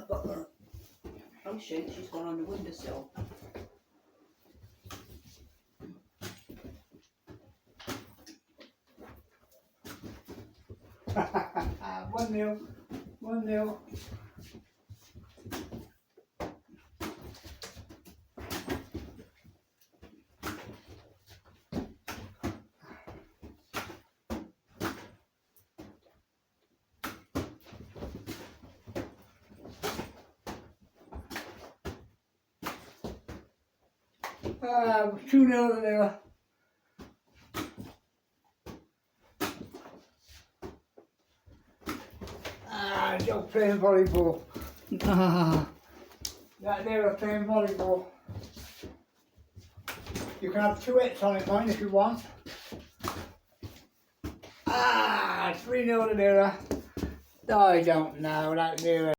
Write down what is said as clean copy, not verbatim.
I've got her. Oh shoot, she's gone on the windowsill. One nil. 1-0. Ah, 2-0 to nil. Ah, Joe playing volleyball. That they were playing volleyball. You can have 2 hits on it, mine, if you want. Ah, 3-0 to nil. I don't know, that nil.